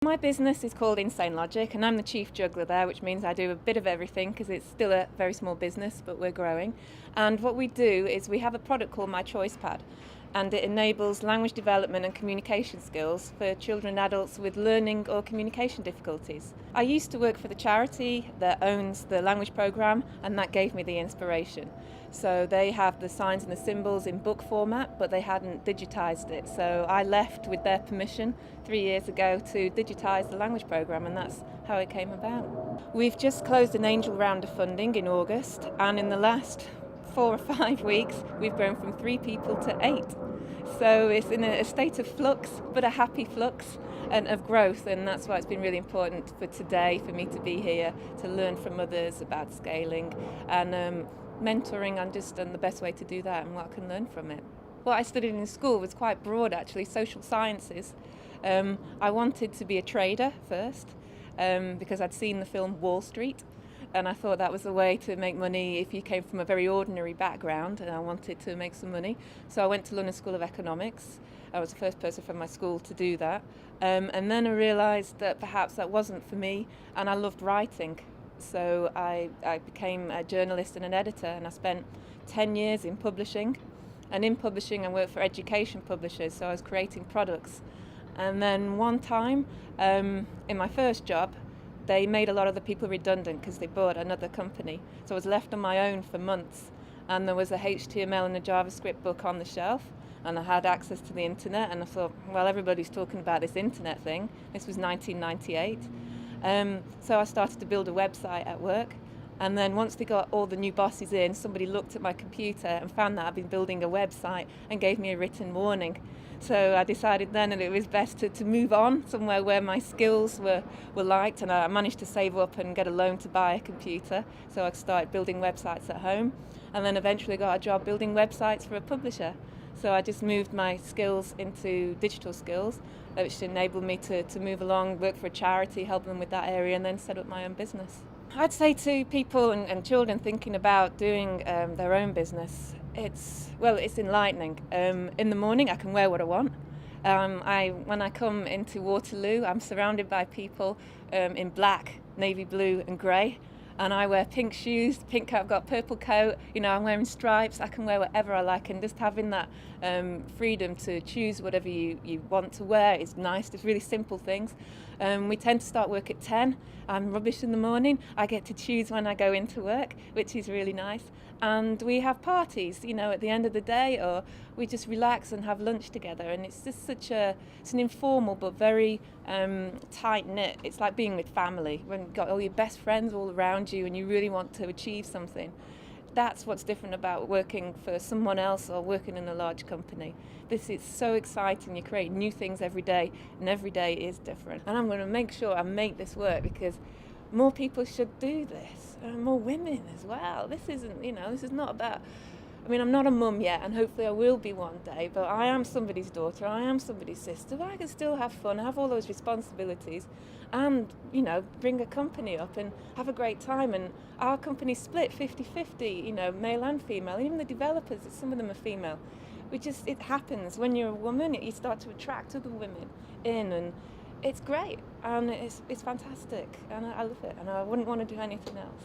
My business is called Insane Logic, and I'm the chief juggler there, which means I do a bit of everything because it's still a very small business, but we're growing. And what we do is we have a product called My Choice Pad, and it enables language development and communication skills for children and adults with learning or communication difficulties. I used to work for the charity that owns the language program, and that gave me the inspiration. So they have the signs and the symbols in book format, but they hadn't digitized it. So I left with their permission 3 years ago to digitize the language program, and that's how it came about. We've just closed an angel round of funding in August, and in the last 4 or 5 weeks we've grown from 3 people to 8. So it's in a state of flux, but a happy flux and of growth, and that's why it's been really important for today for me to be here to learn from others about scaling and mentoring and the best way to do that and what I can learn from it. What I studied in school was quite broad actually, social sciences. I wanted to be a trader first because I'd seen the film Wall Street, and I thought that was a way to make money if you came from a very ordinary background, and I wanted to make some money. So I went to London School of Economics. I was the first person from my school to do that. And then I realised that perhaps that wasn't for me, and I loved writing. So I became a journalist and an editor, and I spent 10 years in publishing. And in publishing I worked for education publishers, so I was creating products. And then one time, in my first job, they made a lot of the people redundant because they bought another company. So I was left on my own for months, and there was a HTML and a JavaScript book on the shelf, and I had access to the internet, and I thought, well, everybody's talking about this internet thing. This was 1998. So I started to build a website at work, and then once they got all the new bosses in, somebody looked at my computer and found that I'd been building a website and gave me a written warning. So I decided then that it was best to move on somewhere where my skills were liked, and I managed to save up and get a loan to buy a computer. So I started building websites at home, and then eventually got a job building websites for a publisher. So I just moved my skills into digital skills, which enabled me to move along, work for a charity, help them with that area, and then set up my own business. I'd say to people and children thinking about doing their own business, it's enlightening. In the morning I can wear what I want. When I come into Waterloo, I'm surrounded by people in black, navy blue and grey, and I wear pink shoes, pink coat, I've got a purple coat, I'm wearing stripes, I can wear whatever I like, and just having that freedom to choose whatever you want to wear is nice. It's really simple things. We tend to start work at 10. I'm rubbish in the morning. I get to choose when I go into work, which is really nice. And we have parties, at the end of the day, or we just relax and have lunch together. And it's just it's an informal but very tight-knit. It's like being with family, when you've got all your best friends all around you and you really want to achieve something. That's what's different about working for someone else or working in a large company. This is so exciting. You create new things every day, and every day is different. And I'm going to make sure I make this work, because more people should do this, and more women as well. This isn't, this is not about, I'm not a mum yet, and hopefully I will be one day, but I am somebody's daughter, I am somebody's sister, but I can still have fun, have all those responsibilities, and, bring a company up and have a great time. And our company's split 50-50, male and female, and even the developers, some of them are female. It happens. When you're a woman, you start to attract other women in, and it's great, and it's fantastic, and I love it, and I wouldn't want to do anything else.